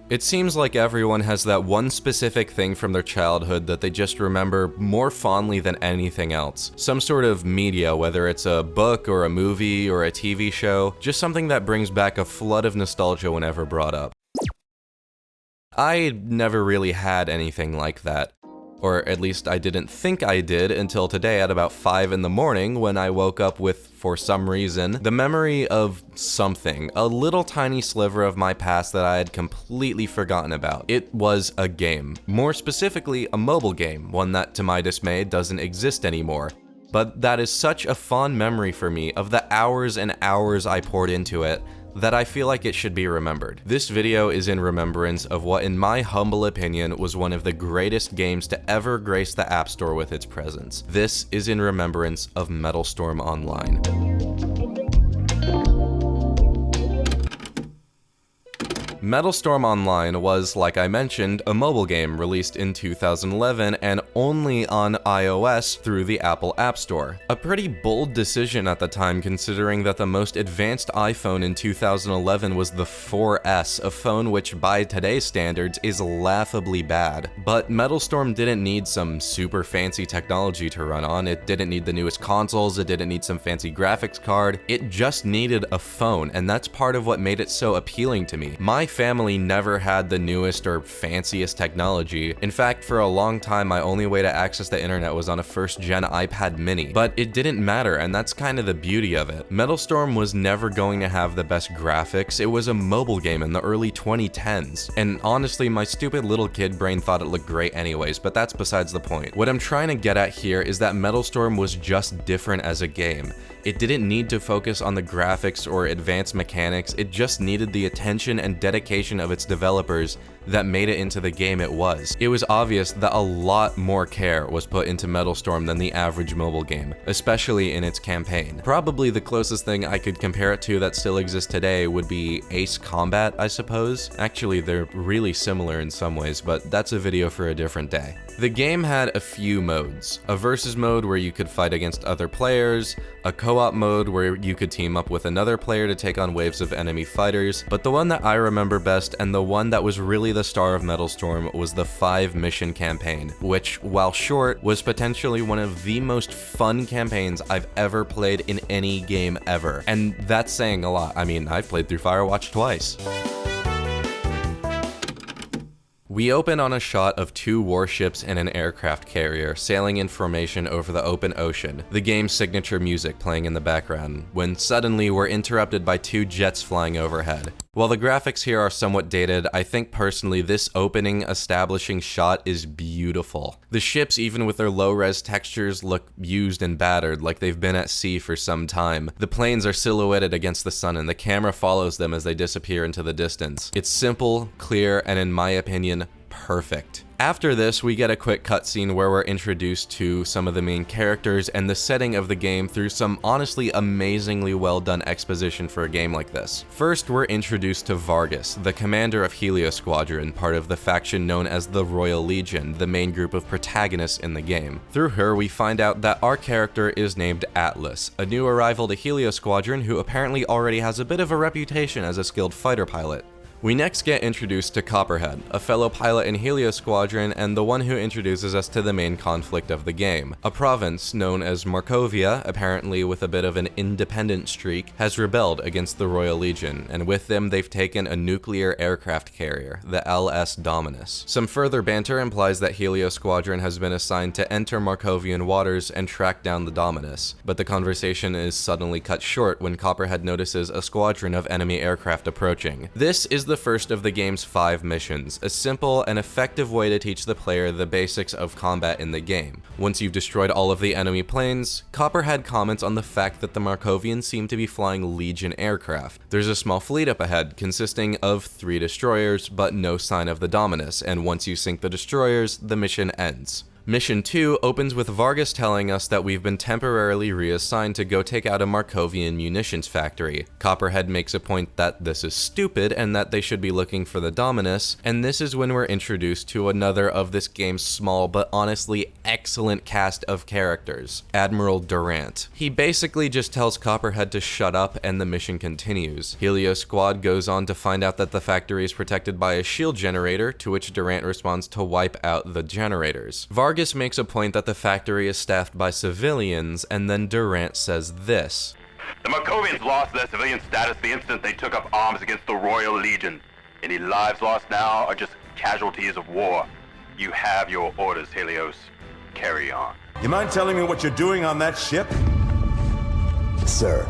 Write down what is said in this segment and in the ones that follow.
It seems like everyone has that one specific thing from their childhood that they just remember more fondly than anything else. Some sort of media, whether it's a book or a movie or a TV show, just something that brings back a flood of nostalgia whenever brought up. I never really had anything like that. Or at least I didn't think I did until today at about 5 in the morning when I woke up with, for some reason, the memory of something, a little tiny sliver of my past that I had completely forgotten about. It was a game. More specifically, a mobile game, one that to my dismay doesn't exist anymore. But that is such a fond memory for me of the hours and hours I poured into it that I feel like it should be remembered. This video is in remembrance of what, in my humble opinion, was one of the greatest games to ever grace the App Store with its presence. This is in remembrance of MetalStorm Online. MetalStorm Online was, like I mentioned, a mobile game released in 2011 and only on iOS through the Apple App Store. A pretty bold decision at the time, considering that the most advanced iPhone in 2011 was the 4S, a phone which by today's standards is laughably bad. But MetalStorm didn't need some super fancy technology to run on. It didn't need the newest consoles, it didn't need some fancy graphics card. It just needed a phone, and that's part of what made it so appealing to me. My family never had the newest or fanciest technology. In fact, for a long time, my only way to access the internet was on a first-gen iPad mini. But it didn't matter, and that's kind of the beauty of it. MetalStorm was never going to have the best graphics. It was a mobile game in the early 2010s. And honestly, my stupid little kid brain thought it looked great anyways, but that's besides the point. What I'm trying to get at here is that MetalStorm was just different as a game. It didn't need to focus on the graphics or advanced mechanics, it just needed the attention and dedication of its developers that made it into the game it was. It was obvious that a lot more care was put into MetalStorm than the average mobile game, especially in its campaign. Probably the closest thing I could compare it to that still exists today would be Ace Combat, I suppose. Actually, they're really similar in some ways, but that's a video for a different day. The game had a few modes. A versus mode where you could fight against other players, a co-op mode where you could team up with another player to take on waves of enemy fighters, but the one that I remember best and the one that was really the star of MetalStorm was the 5-mission campaign, which, while short, was potentially one of the most fun campaigns I've ever played in any game ever. And that's saying a lot. I mean, I've played through Firewatch twice. We open on a shot of 2 warships and an aircraft carrier sailing in formation over the open ocean, the game's signature music playing in the background, when suddenly we're interrupted by 2 jets flying overhead. While the graphics here are somewhat dated, I think personally this opening establishing shot is beautiful. The ships, even with their low-res textures, look used and battered, like they've been at sea for some time. The planes are silhouetted against the sun and the camera follows them as they disappear into the distance. It's simple, clear, and in my opinion, perfect. After this, we get a quick cutscene where we're introduced to some of the main characters and the setting of the game through some honestly amazingly well done exposition for a game like this. First, we're introduced to Vargas, the commander of Helios Squadron, part of the faction known as the Royal Legion, the main group of protagonists in the game. Through her, we find out that our character is named Atlas, a new arrival to Helios Squadron who apparently already has a bit of a reputation as a skilled fighter pilot. We next get introduced to Copperhead, a fellow pilot in Helios Squadron and the one who introduces us to the main conflict of the game. A province known as Markovia, apparently with a bit of an independent streak, has rebelled against the Royal Legion, and with them they've taken a nuclear aircraft carrier, the LS Dominus. Some further banter implies that Helios Squadron has been assigned to enter Markovian waters and track down the Dominus, but the conversation is suddenly cut short when Copperhead notices a squadron of enemy aircraft approaching. This is the first of the game's 5 missions, a simple and effective way to teach the player the basics of combat in the game. Once you've destroyed all of the enemy planes, Copperhead comments on the fact that the Markovians seem to be flying Legion aircraft. There's a small fleet up ahead, consisting of 3 destroyers, but no sign of the Dominus, and once you sink the destroyers, the mission ends. Mission 2 opens with Vargas telling us that we've been temporarily reassigned to go take out a Markovian munitions factory. Copperhead makes a point that this is stupid and that they should be looking for the Dominus, and this is when we're introduced to another of this game's small but honestly excellent cast of characters, Admiral Durant. He basically just tells Copperhead to shut up and the mission continues. Helios Squad goes on to find out that the factory is protected by a shield generator, to which Durant responds to wipe out the generators. Vargas makes a point that the factory is staffed by civilians, and then Durant says this. The Markovians lost their civilian status the instant they took up arms against the Royal Legion. Any lives lost now are just casualties of war. You have your orders, Helios. Carry on. You mind telling me what you're doing on that ship? Sir.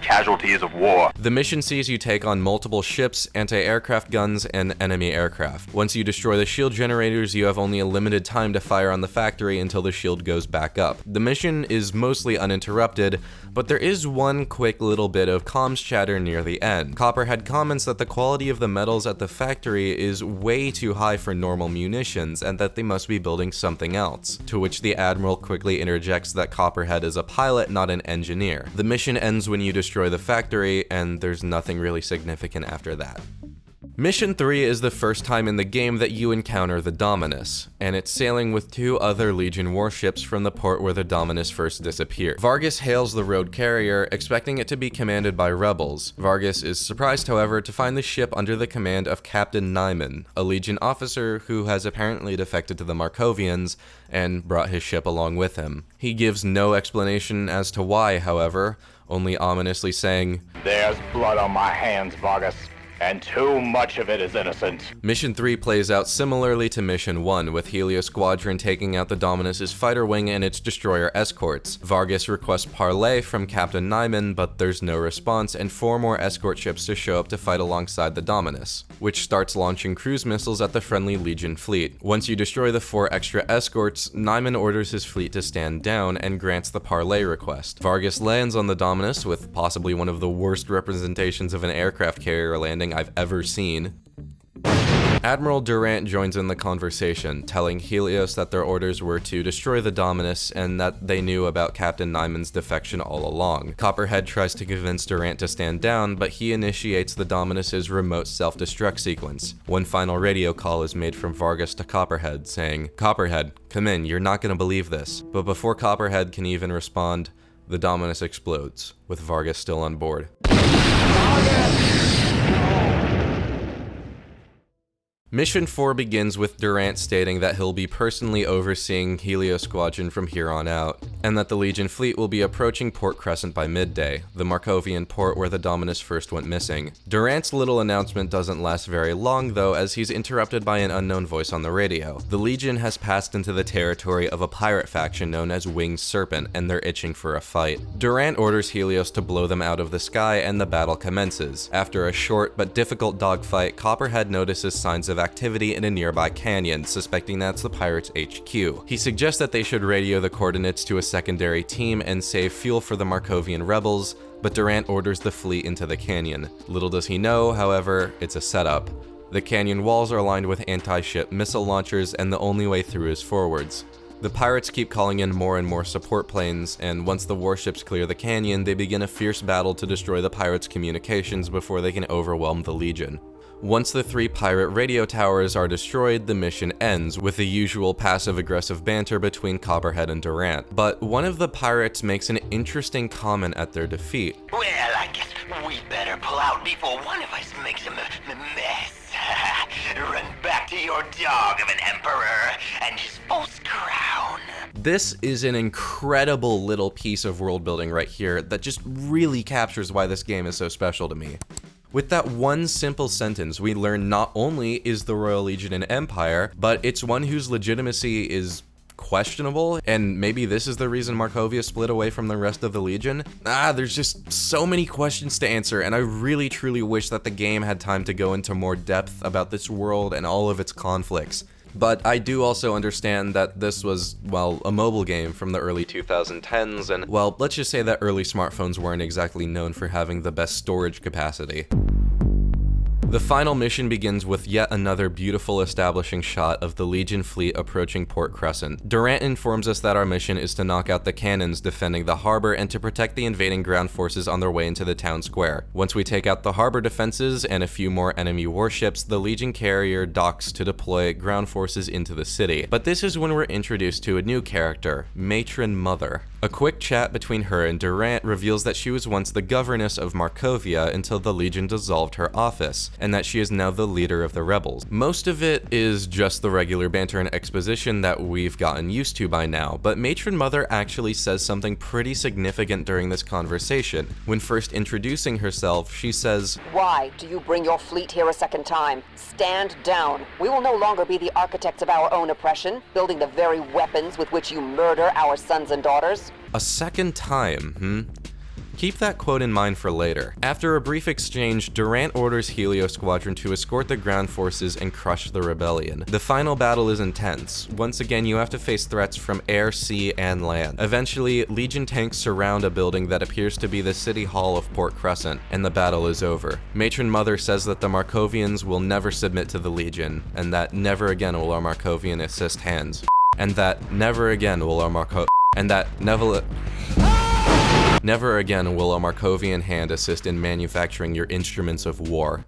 Casualties of war. The mission sees you take on multiple ships, anti-aircraft guns, and enemy aircraft. Once you destroy the shield generators, you have only a limited time to fire on the factory until the shield goes back up. The mission is mostly uninterrupted, but there is one quick little bit of comms chatter near the end. Copperhead comments that the quality of the metals at the factory is way too high for normal munitions and that they must be building something else, to which the Admiral quickly interjects that Copperhead is a pilot, not an engineer. The mission ends when you destroy the factory, and there's nothing really significant after that. Mission 3 is the first time in the game that you encounter the Dominus, and it's sailing with 2 other Legion warships from the port where the Dominus first disappeared. Vargas hails the road carrier, expecting it to be commanded by rebels. Vargas is surprised, however, to find the ship under the command of Captain Nyman, a Legion officer who has apparently defected to the Markovians and brought his ship along with him. He gives no explanation as to why, however, only ominously saying, There's blood on my hands, Vargas. And too much of it is innocent. Mission 3 plays out similarly to Mission 1, with Helios Squadron taking out the Dominus's fighter wing and its destroyer escorts. Vargas requests parley from Captain Nyman, but there's no response, and 4 more escort ships to show up to fight alongside the Dominus, which starts launching cruise missiles at the friendly Legion fleet. Once you destroy the 4 extra escorts, Nyman orders his fleet to stand down and grants the parley request. Vargas lands on the Dominus with possibly one of the worst representations of an aircraft carrier landing I've ever seen. Admiral Durant joins in the conversation, telling Helios that their orders were to destroy the Dominus and that they knew about Captain Nyman's defection all along. Copperhead tries to convince Durant to stand down, but he initiates the Dominus's remote self-destruct sequence. One final radio call is made from Vargas to Copperhead, saying, "Copperhead, come in, you're not gonna believe this." But before Copperhead can even respond, the Dominus explodes, with Vargas still on board. Mission 4 begins with Durant stating that he'll be personally overseeing Helios Squadron from here on out, and that the Legion fleet will be approaching Port Crescent by midday, the Markovian port where the Dominus first went missing. Durant's little announcement doesn't last very long though, as he's interrupted by an unknown voice on the radio. The Legion has passed into the territory of a pirate faction known as Winged Serpent, and they're itching for a fight. Durant orders Helios to blow them out of the sky, and the battle commences. After a short but difficult dogfight, Copperhead notices signs of activity in a nearby canyon, suspecting that's the pirates' HQ. He suggests that they should radio the coordinates to a secondary team and save fuel for the Markovian rebels, but Durant orders the fleet into the canyon. Little does he know, however, it's a setup. The canyon walls are lined with anti-ship missile launchers, and the only way through is forwards. The pirates keep calling in more and more support planes, and once the warships clear the canyon, they begin a fierce battle to destroy the pirates' communications before they can overwhelm the Legion. Once the 3 pirate radio towers are destroyed, the mission ends, with the usual passive-aggressive banter between Copperhead and Durant. But one of the pirates makes an interesting comment at their defeat. Well, I guess we better pull out before one of us makes a mess. Run back to your dog of an emperor and his false crown. This is an incredible little piece of world building right here that just really captures why this game is so special to me. With that one simple sentence, we learn not only is the Royal Legion an empire, but it's one whose legitimacy is questionable, and maybe this is the reason Markovia split away from the rest of the Legion. There's just so many questions to answer, and I really truly wish that the game had time to go into more depth about this world and all of its conflicts. But I do also understand that this was, well, a mobile game from the early 2010s, and, well, let's just say that early smartphones weren't exactly known for having the best storage capacity. The final mission begins with yet another beautiful establishing shot of the Legion fleet approaching Port Crescent. Durant informs us that our mission is to knock out the cannons defending the harbor and to protect the invading ground forces on their way into the town square. Once we take out the harbor defenses and a few more enemy warships, the Legion carrier docks to deploy ground forces into the city. But this is when we're introduced to a new character, Matron Mother. A quick chat between her and Durant reveals that she was once the governess of Markovia until the Legion dissolved her office, and that she is now the leader of the rebels. Most of it is just the regular banter and exposition that we've gotten used to by now, but Matron Mother actually says something pretty significant during this conversation. When first introducing herself, she says, "Why do you bring your fleet here a second time? Stand down. We will no longer be the architects of our own oppression, building the very weapons with which you murder our sons and daughters." A second time, Keep that quote in mind for later. After a brief exchange, Durant orders Helios Squadron to escort the ground forces and crush the rebellion. The final battle is intense. Once again, you have to face threats from air, sea, and land. Eventually, Legion tanks surround a building that appears to be the city hall of Port Crescent, and the battle is over. Matron Mother says that the Markovians will never submit to the Legion, and that never again will our Markovian assist hands. And that never again will our Never again will a Markovian hand assist in manufacturing your instruments of war.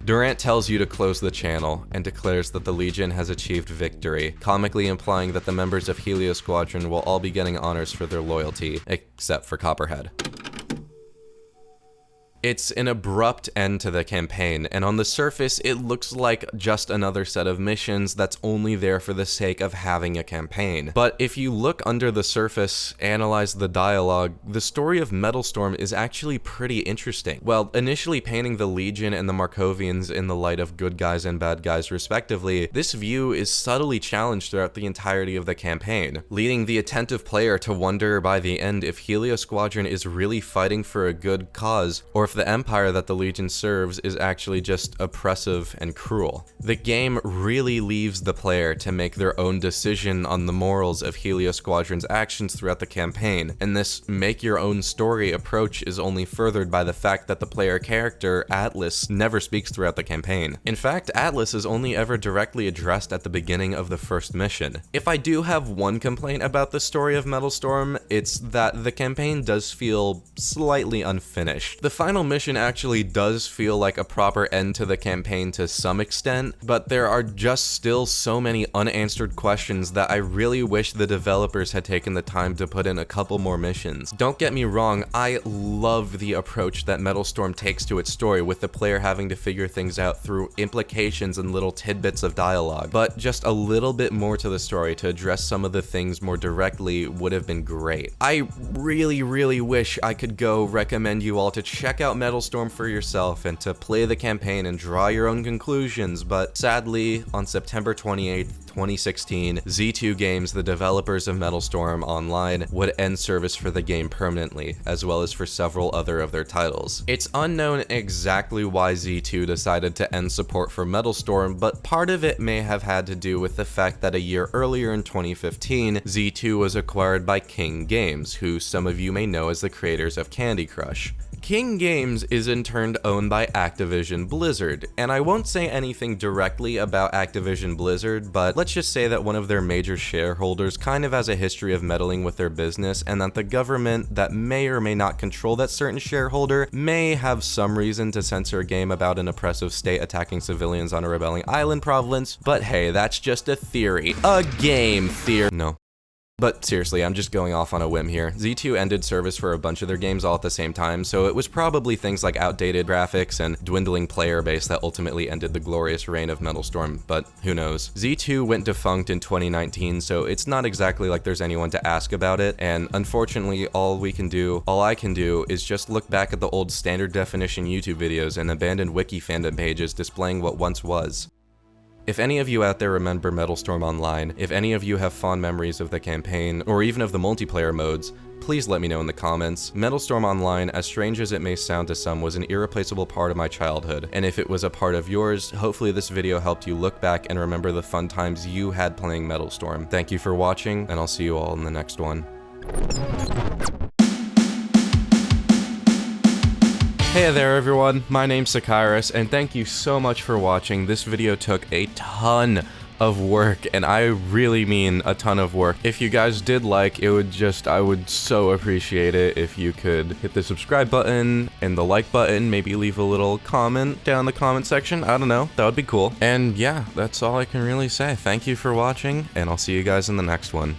Durant tells you to close the channel and declares that the Legion has achieved victory, comically implying that the members of Helios Squadron will all be getting honors for their loyalty, except for Copperhead. It's an abrupt end to the campaign, and on the surface, it looks like just another set of missions that's only there for the sake of having a campaign. But if you look under the surface, analyze the dialogue, the story of MetalStorm is actually pretty interesting. Well, initially painting the Legion and the Markovians in the light of good guys and bad guys respectively, this view is subtly challenged throughout the entirety of the campaign, leading the attentive player to wonder by the end if Helios Squadron is really fighting for a good cause, or if the empire that the Legion serves is actually just oppressive and cruel. The game really leaves the player to make their own decision on the morals of Helios Squadron's actions throughout the campaign, and this make-your-own-story approach is only furthered by the fact that the player character, Atlas, never speaks throughout the campaign. In fact, Atlas is only ever directly addressed at the beginning of the first mission. If I do have one complaint about the story of MetalStorm, it's that the campaign does feel slightly unfinished. The final mission actually does feel like a proper end to the campaign to some extent, but there are just still so many unanswered questions that I really wish the developers had taken the time to put in a couple more missions. Don't get me wrong, I love the approach that MetalStorm takes to its story, with the player having to figure things out through implications and little tidbits of dialogue, but just a little bit more to the story to address some of the things more directly would have been great. I really wish I could go recommend you all to check out MetalStorm for yourself and to play the campaign and draw your own conclusions, but sadly, on September 28th, 2016, Z2 Games, the developers of MetalStorm Online, would end service for the game permanently, as well as for several other of their titles. It's unknown exactly why Z2 decided to end support for MetalStorm, but part of it may have had to do with the fact that a year earlier in 2015, Z2 was acquired by King Games, who some of you may know as the creators of Candy Crush. King Games is in turn owned by Activision Blizzard, and I won't say anything directly about Activision Blizzard, but let's just say that one of their major shareholders kind of has a history of meddling with their business, and that the government that may or may not control that certain shareholder may have some reason to censor a game about an oppressive state attacking civilians on a rebelling island province, but hey, that's just a theory. A game theory. No. But seriously, I'm just going off on a whim here. Z2 ended service for a bunch of their games all at the same time, so it was probably things like outdated graphics and dwindling player base that ultimately ended the glorious reign of MetalStorm, but who knows. Z2 went defunct in 2019, so it's not exactly like there's anyone to ask about it, and unfortunately, all I can do is just look back at the old standard definition YouTube videos and abandoned Wikifandom pages displaying what once was. If any of you out there remember MetalStorm Online, if any of you have fond memories of the campaign, or even of the multiplayer modes, please let me know in the comments. MetalStorm Online, as strange as it may sound to some, was an irreplaceable part of my childhood, and if it was a part of yours, hopefully this video helped you look back and remember the fun times you had playing MetalStorm. Thank you for watching, and I'll see you all in the next one. Hey there everyone, my name's Sakairos, and thank you so much for watching. This video took a ton of work, and I really mean a ton of work. If you guys did like, I would so appreciate it if you could hit the subscribe button and the like button, maybe leave a little comment down in the comment section, I don't know, that would be cool. And yeah, that's all I can really say. Thank you for watching, and I'll see you guys in the next one.